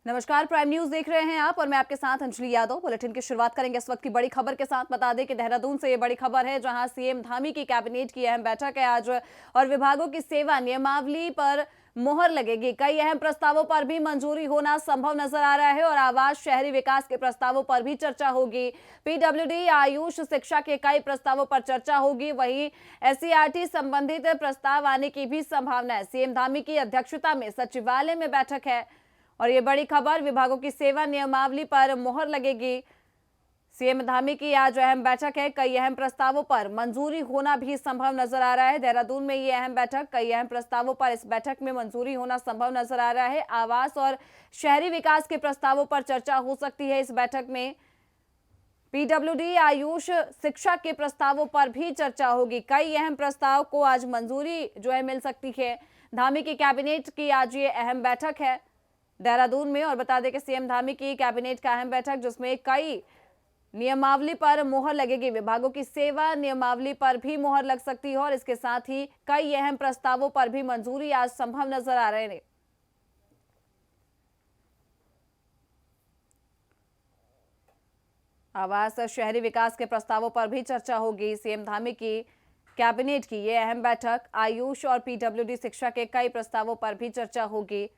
नमस्कार, prime news देख रहे हैं आप और मैं आपके साथ अंजलि यादव। बुलेटिन की शुरुआत करेंगे इस वक्त की बड़ी खबर के साथ। बता दें कि देहरादून से ये बड़ी खबर है, जहां सीएम धामी की कैबिनेट की अहम बैठक है आज और विभागों की सेवा नियमावली पर मोहर लगेगी। कई अहम प्रस्तावों पर भी मंजूरी होना संभव नजर आ रहा है और आवास शहरी विकास के प्रस्तावों पर भी चर्चा होगी। पीडब्ल्यूडी, आयुष, शिक्षा के कई प्रस्तावों पर चर्चा होगी। वहीं एससीईआरटी संबंधित प्रस्ताव आने की भी संभावना है। सीएम धामी की अध्यक्षता में सचिवालय में बैठक है और ये बड़ी खबर, विभागों की सेवा नियमावली पर मोहर लगेगी। सीएम धामी की आज अहम बैठक है। कई अहम प्रस्तावों पर मंजूरी होना भी संभव नजर आ रहा है। देहरादून में ये अहम बैठक, कई अहम प्रस्तावों पर इस बैठक में मंजूरी होना संभव नजर आ रहा है। आवास और शहरी विकास के प्रस्तावों पर चर्चा हो सकती है इस बैठक में। पीडब्ल्यूडी, आयुष, शिक्षा के प्रस्तावों पर भी चर्चा होगी। कई अहम प्रस्ताव को आज मंजूरी जो है मिल सकती है। धामी की कैबिनेट की आज ये अहम बैठक है देहरादून में। और बता दें कि सीएम धामी की कैबिनेट का अहम बैठक, जिसमें कई नियमावली पर मोहर लगेगी। विभागों की सेवा नियमावली पर भी मोहर लग सकती है और इसके साथ ही कई अहम प्रस्तावों पर भी मंजूरी आज संभव नजर आ रहे हैं। आवास और शहरी विकास के प्रस्तावों पर भी चर्चा होगी। सीएम धामी की कैबिनेट की यह अहम बैठक, आयुष और पीडब्ल्यूडी, शिक्षा के कई प्रस्तावों पर भी चर्चा होगी।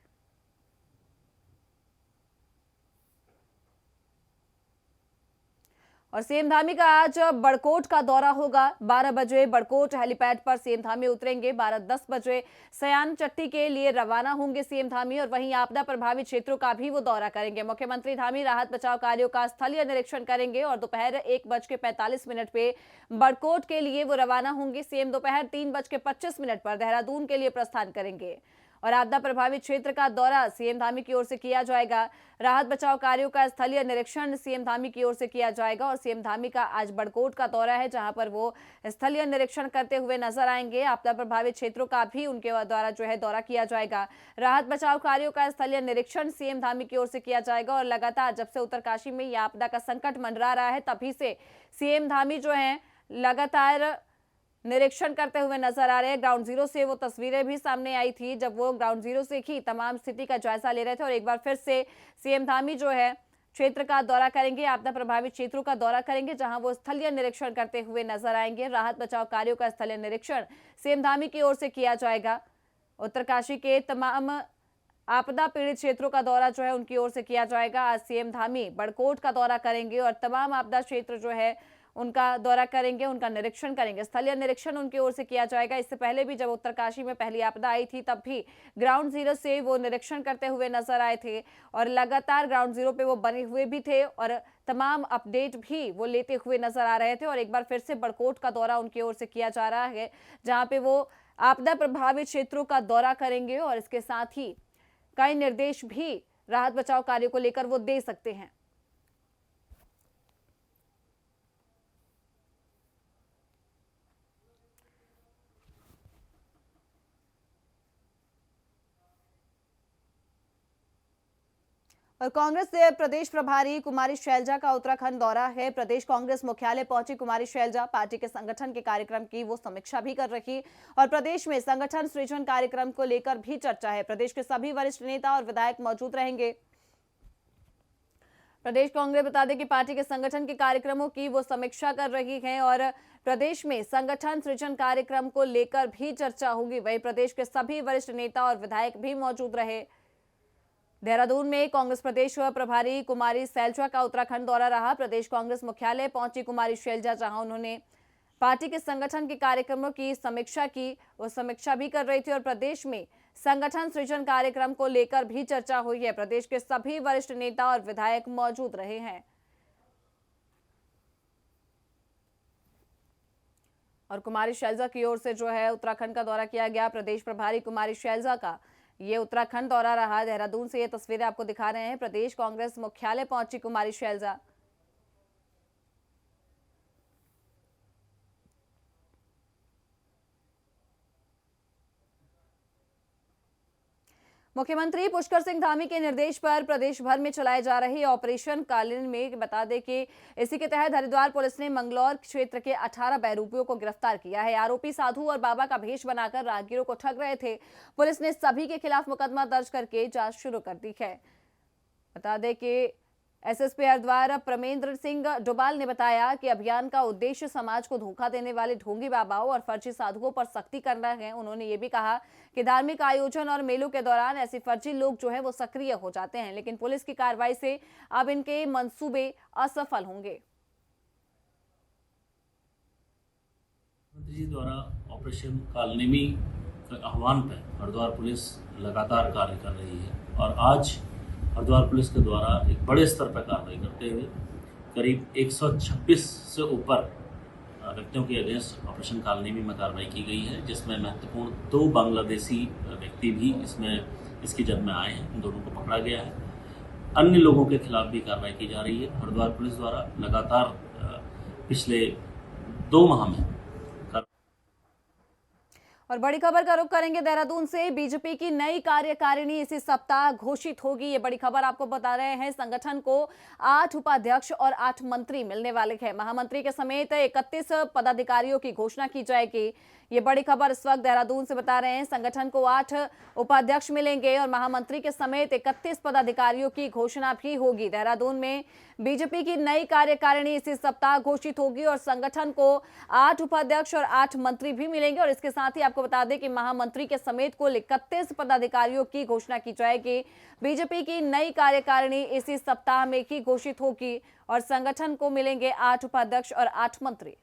और सीएम धामी का आज बड़कोट का दौरा होगा। 12 बजे बड़कोट हेलीपैड पर सीएम धामी उतरेंगे। 12:10 बजे सयान चट्टी के लिए रवाना होंगे सीएम धामी और वहीं आपदा प्रभावित क्षेत्रों का भी वो दौरा करेंगे। मुख्यमंत्री धामी राहत बचाव कार्यों का स्थलीय निरीक्षण करेंगे और दोपहर 1:45 पे बड़कोट के लिए वो रवाना होंगे। सीएम दोपहर 3:25 पर देहरादून के लिए प्रस्थान करेंगे और आपदा प्रभावित क्षेत्र का दौरा सीएम धामी की ओर से किया जाएगा। राहत बचाव कार्यों का स्थलीय निरीक्षण सीएम धामी की ओर से किया जाएगा और सीएम धामी का आज बड़कोट का दौरा है, जहां पर वो स्थलीय निरीक्षण करते हुए नजर आएंगे। आपदा प्रभावित क्षेत्रों का भी उनके द्वारा जो है दौरा किया जाएगा। राहत बचाव कार्यों का स्थलीय निरीक्षण सीएम धामी की ओर से किया जाएगा और लगातार जब से उत्तरकाशी में यह आपदा का संकट मंडरा रहा है, तभी से सीएम धामी जो है लगातार निरीक्षण करते हुए नजर आ रहे हैं। ग्राउंड जीरो से वो तस्वीरें भी सामने आई थी, जब वो ग्राउंड जीरो से ही तमाम स्थिति का जायजा ले रहे थे। और एक बार फिर से सीएम धामी जो है क्षेत्र का दौरा करेंगे, आपदा प्रभावित क्षेत्रों का दौरा करेंगे, जहां वो स्थलीय निरीक्षण करते हुए नजर आएंगे। राहत बचाव कार्यों का स्थलीय निरीक्षण सीएम धामी की ओर से किया जाएगा। उत्तरकाशी के तमाम आपदा पीड़ित क्षेत्रों का दौरा जो है उनकी ओर से किया जाएगा। आज सीएम धामी बड़कोट का दौरा करेंगे और तमाम आपदा क्षेत्र जो है उनका दौरा करेंगे, उनका निरीक्षण करेंगे। स्थलीय निरीक्षण उनकी ओर से किया जाएगा। इससे पहले भी जब उत्तरकाशी में पहली आपदा आई थी, तब भी ग्राउंड जीरो से वो निरीक्षण करते हुए नजर आए थे और लगातार ग्राउंड जीरो पे वो बने हुए भी थे और तमाम अपडेट भी वो लेते हुए नजर आ रहे थे। और एक बार फिर से बड़कोट का दौरा उनकी ओर से किया जा रहा है, जहां पे वो आपदा प्रभावित क्षेत्रों का दौरा करेंगे और इसके साथ ही कई निर्देश भी राहत बचाव कार्यों को लेकर वो दे सकते हैं। और कांग्रेस से प्रदेश प्रभारी कुमारी शैलजा का उत्तराखंड दौरा है। प्रदेश कांग्रेस मुख्यालय पहुंची कुमारी शैलजा पार्टी के संगठन के कार्यक्रम की वो समीक्षा भी कर रही और प्रदेश में संगठन सृजन कार्यक्रम को लेकर भी चर्चा है। प्रदेश के सभी वरिष्ठ नेता और विधायक मौजूद रहेंगे। प्रदेश कांग्रेस बता दें कि पार्टी के संगठन के कार्यक्रमों की वो समीक्षा कर रही है और प्रदेश में संगठन सृजन कार्यक्रम को लेकर भी चर्चा होगी। वहीं प्रदेश के सभी वरिष्ठ नेता और विधायक भी मौजूद रहे। देहरादून में कांग्रेस प्रदेश प्रभारी कुमारी शैलजा का उत्तराखंड दौरा रहा। प्रदेश कांग्रेस मुख्यालय पहुंची कुमारी शैलजा, जहां उन्होंने पार्टी के संगठन के कार्यक्रमों की समीक्षा की। वो समीक्षा भी कर रही थी और प्रदेश में संगठन सृजन कार्यक्रम को लेकर भी चर्चा हुई है। प्रदेश के सभी वरिष्ठ नेता और विधायक मौजूद रहे हैं। और कुमारी शैलजा की ओर से जो है उत्तराखंड का दौरा किया गया। प्रदेश प्रभारी कुमारी शैलजा का ये उत्तराखंड दौरा रहा। देहरादून से ये तस्वीरें आपको दिखा रहे हैं। प्रदेश कांग्रेस मुख्यालय पहुंची कुमारी शैलजा। मुख्यमंत्री पुष्कर सिंह धामी के निर्देश पर प्रदेश भर में चलाए जा रहे ऑपरेशन कालीन में बता दें कि इसी के तहत हरिद्वार पुलिस ने मंगलौर क्षेत्र के 18 बहरूपियों को गिरफ्तार किया है। आरोपी साधु और बाबा का भेष बनाकर राहगीरों को ठग रहे थे। पुलिस ने सभी के खिलाफ मुकदमा दर्ज करके जांच शुरू कर दी है। बता दें कि एसएसपी हरिद्वार प्रमेंद्र सिंह डोभाल ने बताया कि अभियान का उद्देश्य समाज को धोखा देने वाले ढोंगी बाबाओं और फर्जी साधुओं पर सख्ती करना है। उन्होंने ये भी कहा कि धार्मिक आयोजन और मेलों के दौरान ऐसे फर्जी लोग जो है वो सक्रिय हो जाते हैं, लेकिन पुलिस की कार्रवाई से अब इनके मंसूबे असफल होंगे। मुख्यमंत्री जी द्वारा ऑपरेशन कालनेमी के आह्वान पर हरिद्वार पुलिस लगातार कार्य कर रही है और आज हरिद्वार पुलिस के द्वारा एक बड़े स्तर पर कार्रवाई करते हुए करीब 126 से ऊपर व्यक्तियों के अगेंस्ट ऑपरेशन कालनेमी में कार्रवाई की गई है, जिसमें महत्वपूर्ण 2 बांग्लादेशी व्यक्ति भी इसकी जद में आए हैं। इन दोनों को पकड़ा गया है। अन्य लोगों के खिलाफ भी कार्रवाई की जा रही है। हरिद्वार पुलिस द्वारा लगातार पिछले 2 माह में। और बड़ी खबर का रुख करेंगे देहरादून से। बीजेपी की नई कार्यकारिणी इसी सप्ताह घोषित होगी। ये बड़ी खबर आपको बता रहे हैं। संगठन को 8 उपाध्यक्ष और 8 मंत्री मिलने वाले हैं। महामंत्री के समेत 31 पदाधिकारियों की घोषणा की जाएगी। ये बड़ी खबर इस वक्त देहरादून से बता रहे हैं। संगठन को 8 उपाध्यक्ष मिलेंगे और महामंत्री के समेत 31 पदाधिकारियों की घोषणा भी होगी। देहरादून में बीजेपी की नई कार्यकारिणी इसी सप्ताह घोषित होगी और संगठन को 8 उपाध्यक्ष और 8 मंत्री भी मिलेंगे। और इसके साथ ही आपको बता दें कि महामंत्री के समेत कुल 31 पदाधिकारियों की घोषणा की जाएगी। बीजेपी की नई कार्यकारिणी इसी सप्ताह में ही घोषित होगी और संगठन को मिलेंगे 8 उपाध्यक्ष और 8 मंत्री।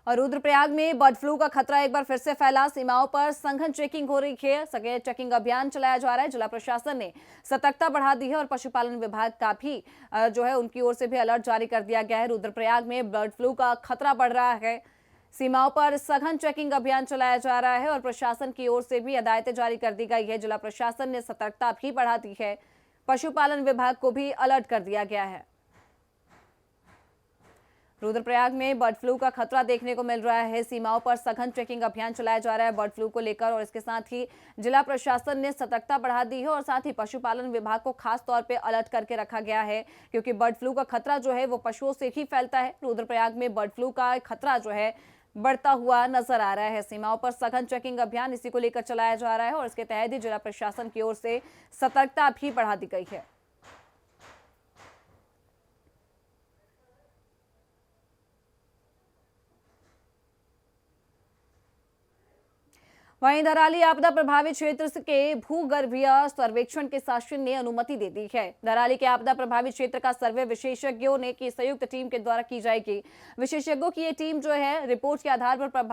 और रुद्रप्रयाग में बर्ड फ्लू का खतरा एक बार फिर से फैला। सीमाओं पर सघन चेकिंग हो रही है। सघन चेकिंग अभियान चलाया जा रहा है। जिला प्रशासन ने सतर्कता बढ़ा दी है और पशुपालन विभाग का भी जो है उनकी ओर से भी अलर्ट जारी कर दिया गया है। रुद्रप्रयाग में बर्ड फ्लू का खतरा बढ़ रहा है। सीमाओं पर सघन चेकिंग अभियान चलाया जा रहा है और प्रशासन की ओर से भी हिदायतें जारी कर दी गई है। जिला प्रशासन ने सतर्कता भी बढ़ा दी है। पशुपालन विभाग को भी अलर्ट कर दिया गया है। रुद्रप्रयाग में बर्ड फ्लू का खतरा देखने को मिल रहा है। सीमाओं पर सघन चेकिंग अभियान चलाया जा रहा है बर्ड फ्लू को लेकर और इसके साथ ही जिला प्रशासन ने सतर्कता बढ़ा दी है और साथ ही पशुपालन विभाग को खास तौर पे अलर्ट करके रखा गया है, क्योंकि बर्ड फ्लू का खतरा जो है वो पशुओं से ही फैलता है। रुद्रप्रयाग में बर्ड फ्लू का खतरा जो है बढ़ता हुआ नजर आ रहा है। सीमाओं पर सघन चेकिंग अभियान इसी को लेकर चलाया जा रहा है और इसके तहत ही जिला प्रशासन की ओर से सतर्कता भी बढ़ा दी गई है। वहीं धराली आपदा प्रभावित क्षेत्र के भूगर्भीय सर्वेक्षण के शासन ने अनुमति दे दी है। धराली के आपदा प्रभावित क्षेत्र का सर्वे विशेषज्ञों ने की संयुक्त टीम के द्वारा की जाएगी। विशेषज्ञों की ये टीम जो है रिपोर्ट के आधार पर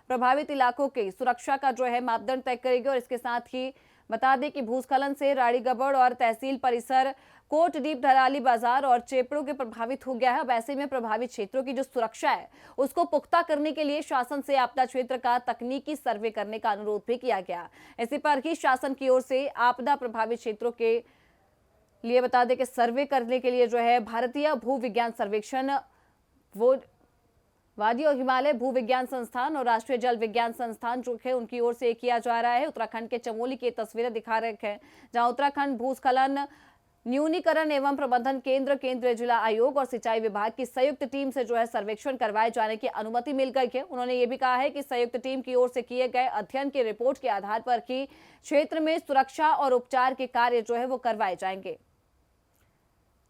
प्रभावित इलाकों की सुरक्षा का जो है मापदंड तय करेगी और इसके साथ ही बता दें कि भूस्खलन से राड़ीगढ़ और तहसील परिसर, कोटडीप, धराली बाजार और चेपड़ों के प्रभावित हो गया है। अब ऐसे में प्रभावित क्षेत्रों की जो सुरक्षा है उसको पुख्ता करने के लिए शासन से आपदा क्षेत्र का तकनीकी सर्वे करने का अनुरोध भी किया गया। इसी पर ही शासन की ओर से आपदा प्रभावित क्षेत्रों के लिए बता दें कि सर्वे करने के लिए जो है भारतीय भू विज्ञान सर्वेक्षण, वादी और हिमालय भू विज्ञान संस्थान और राष्ट्रीय जल विज्ञान संस्थान जो है उनकी ओर से किया जा रहा है। उत्तराखंड के चमोली की तस्वीरें दिखा रहे हैं, जहां उत्तराखंड भूस्खलन न्यूनीकरण एवं प्रबंधन केंद्र, केंद्रीय जिला आयोग और सिंचाई विभाग की संयुक्त टीम से जो है सर्वेक्षण करवाए जाने की अनुमति मिल गई है। उन्होंने ये भी कहा है कि संयुक्त टीम की ओर से किए गए अध्ययन की रिपोर्ट के आधार पर ही क्षेत्र में सुरक्षा और उपचार के कार्य जो है वो करवाए जाएंगे।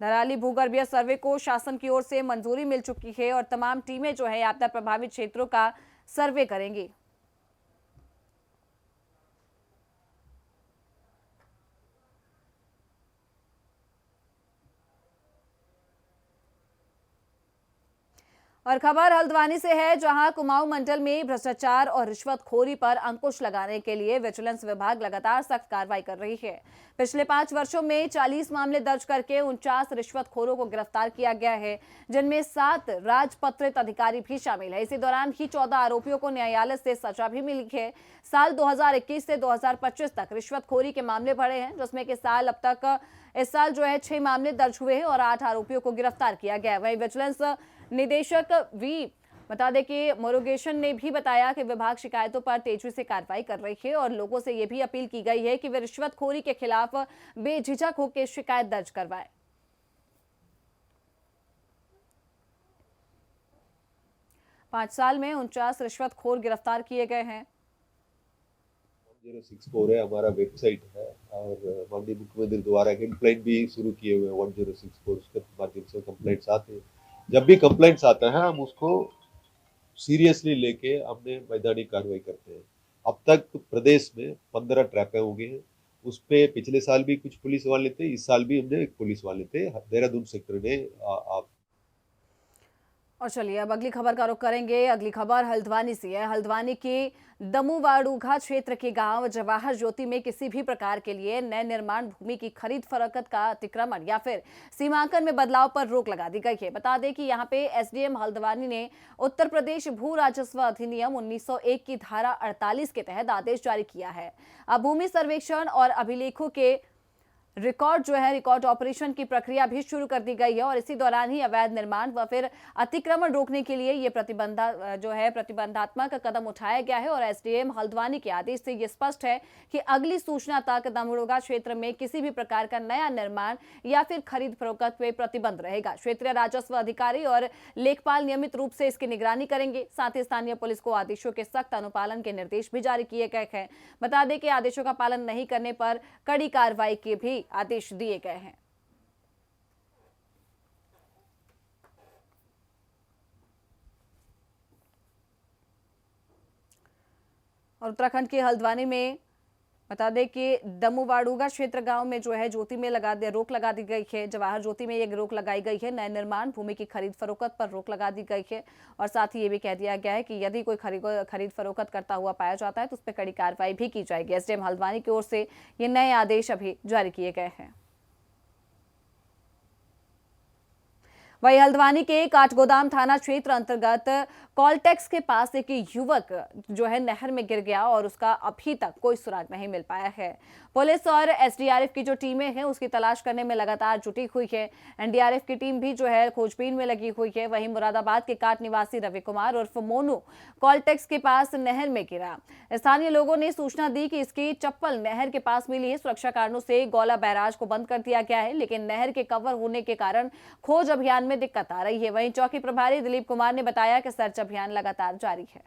धराली भूगर्भीय सर्वे को शासन की ओर से मंजूरी मिल चुकी है और तमाम टीमें जो है आपदा प्रभावित क्षेत्रों का सर्वे करेंगी। और खबर हल्द्वानी से है, जहां कुमाऊं मंडल में भ्रष्टाचार और रिश्वतखोरी पर अंकुश लगाने के लिए विजिलेंस विभाग लगातार सख्त कार्रवाई कर रही है। पिछले 5 वर्षों में 40 मामले दर्ज करके 49 रिश्वतखोरों को गिरफ्तार किया गया है, जिनमें 7 राजपत्रित अधिकारी भी शामिल है। इसी दौरान ही 14 आरोपियों को न्यायालय से सजा भी मिली है। साल 2021 से 2025 तक रिश्वतखोरी के मामले बढ़े हैं, जिसमें कि इस साल जो है 6 मामले दर्ज हुए हैं और 8 आरोपियों को गिरफ्तार किया गया है। वहीं विजिलेंस निदेशक वी बता दें कि मुरुगेशन ने भी बताया कि विभाग शिकायतों पर तेजी से कार्रवाई कर रही है और लोगों से यह भी अपील की गई है कि वे रिश्वतखोरी के खिलाफ बेझिझक होकर शिकायत दर्ज करवाएं। 5 साल में 49 रिश्वतखोर गिरफ्तार किए गए हैं। 1064 है, हमारा वेबसाइट है और माननीय मुख्यमंत्री द्वारा हेल्पलाइन भी शुरू किए हुए हैं 1064, उसके माध्यम से कंप्लेंट्स आते हैं। जब भी कंप्लेंट्स आता है हम उसको सीरियसली लेके हमने मैदानी कार्रवाई करते हैं। अब तक प्रदेश में 15 ट्रैपें हो गए हैं। उस पे पिछले साल भी कुछ पुलिस वाले थे, इस साल भी हमने एक पुलिस वाले थे, देहरादून सेक्टर ने और चलिए अब अगली खबर का रुख करेंगे। अगली खबर हल्द्वानी से है। हल्द्वानी के दमुवाड़ूघा क्षेत्र के गांव जवाहर ज्योति में किसी भी प्रकार के लिए नए निर्माण भूमि की खरीद फरोख्त का अतिक्रमण या फिर सीमांकन में बदलाव पर रोक लगा दी गई है। बता दें कि यहां पे एसडीएम हल्द्वानी ने उत्तर प्रदेश भू राजस्व अधिनियम 1901 की धारा 48 के तहत आदेश जारी किया है। अब भूमि सर्वेक्षण और अभिलेखों के रिकॉर्ड ऑपरेशन की प्रक्रिया भी शुरू कर दी गई है और इसी दौरान ही अवैध निर्माण व फिर अतिक्रमण रोकने के लिए ये प्रतिबंधात्मक कदम उठाया गया है। और एसडीएम हल्द्वानी के आदेश से ये स्पष्ट है कि अगली सूचना तक दमुड़ोगा क्षेत्र में किसी भी प्रकार का नया निर्माण या फिर खरीद फरोख्त पे प्रतिबंध रहेगा। क्षेत्रीय राजस्व अधिकारी और लेखपाल नियमित रूप से इसकी निगरानी करेंगे। साथ ही स्थानीय पुलिस को आदेशों के सख्त अनुपालन के निर्देश भी जारी किए गए हैं। बता दें कि आदेशों का पालन नहीं करने पर कड़ी कार्रवाई के भी आदेश दिए गए हैं। और उत्तराखंड के हल्द्वानी में बता दें कि दमुवाड़ूघा क्षेत्र गांव में जो है ज्योति में रोक लगा दी गई है। जवाहर ज्योति में ये रोक लगाई गई है। नए निर्माण भूमि की खरीद फरोख्त पर रोक लगा दी गई है और साथ ही ये भी कह दिया गया है कि यदि कोई खरीद फरोख्त करता हुआ पाया जाता है तो उस पर कड़ी कार्रवाई भी की जाएगी। एसडीएम हल्द्वानी की ओर से ये नए आदेश अभी जारी किए गए हैं। वही हल्द्वानी के काठगोदाम थाना क्षेत्र अंतर्गत कॉलटेक्स के पास एक युवक जो है नहर में गिर गया और उसका अभी तक कोई सुराग नहीं मिल पाया है। पुलिस और एसडीआरएफ की जो टीमें हैं उसकी तलाश करने में लगातार जुटी हुई है। एनडीआरएफ की टीम भी जो है खोजबीन में लगी हुई है। वहीं मुरादाबाद के काट निवासी रवि कुमार उर्फ मोनू कॉलटेक्स के पास नहर में गिरा। स्थानीय लोगों ने सूचना दी कि इसकी चप्पल नहर के पास मिली है। सुरक्षा कारणों से गौला बैराज को बंद कर दिया गया है, लेकिन नहर के कवर होने के कारण खोज अभियान में दिक्कत आ रही है। वहीं चौकी प्रभारी दिलीप कुमार ने बताया कि सर्च अभियान लगातार जारी है।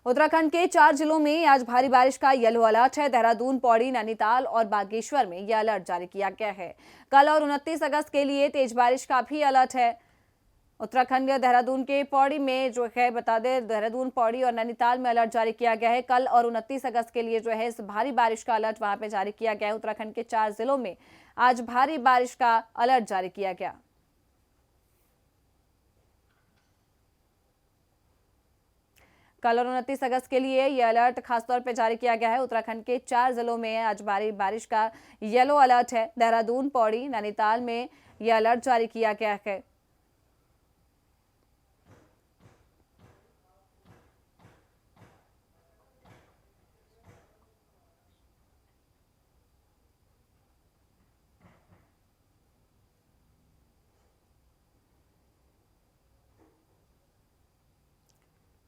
उत्तराखंड के 4 जिलों में आज भारी बारिश का येलो अलर्ट है। देहरादून, पौड़ी, नैनीताल और बागेश्वर में यह अलर्ट जारी किया गया है। कल और 29 अगस्त के लिए तेज बारिश का भी अलर्ट है। उत्तराखंड या देहरादून के पौड़ी में जो है बता दें, देहरादून, पौड़ी और नैनीताल में अलर्ट जारी किया गया है। कल और 29 अगस्त के लिए जो है इस भारी बारिश का अलर्ट वहां पे जारी किया गया है। उत्तराखंड के 4 जिलों में आज भारी बारिश का अलर्ट जारी किया गया। कल और 29 अगस्त के लिए यह अलर्ट खासतौर पर जारी किया गया है। उत्तराखंड के 4 जिलों में आज भारी बारिश का येलो अलर्ट है। देहरादून, पौड़ी, नैनीताल में यह अलर्ट जारी किया गया है।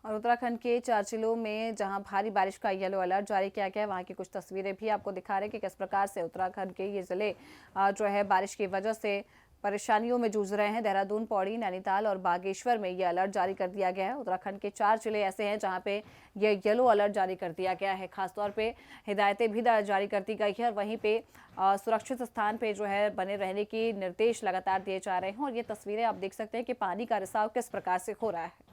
और उत्तराखंड के 4 जिलों में जहां भारी बारिश का येलो अलर्ट जारी किया गया है, वहां की कुछ तस्वीरें भी आपको दिखा रहे हैं कि किस प्रकार से उत्तराखंड के ये जिले जो है बारिश की वजह से परेशानियों में जूझ रहे हैं। देहरादून, पौड़ी, नैनीताल और बागेश्वर में ये अलर्ट जारी कर दिया गया है। उत्तराखंड के 4 जिले ऐसे हैं जहां पे ये येलो अलर्ट जारी कर दिया गया है। खासतौर पे हिदायतें भी जारी कर दी गई है और वहीं पे सुरक्षित स्थान पे जो है बने रहने की निर्देश लगातार दिए जा रहे हैं। और ये तस्वीरें आप देख सकते हैं कि पानी का रिसाव किस प्रकार से हो रहा है।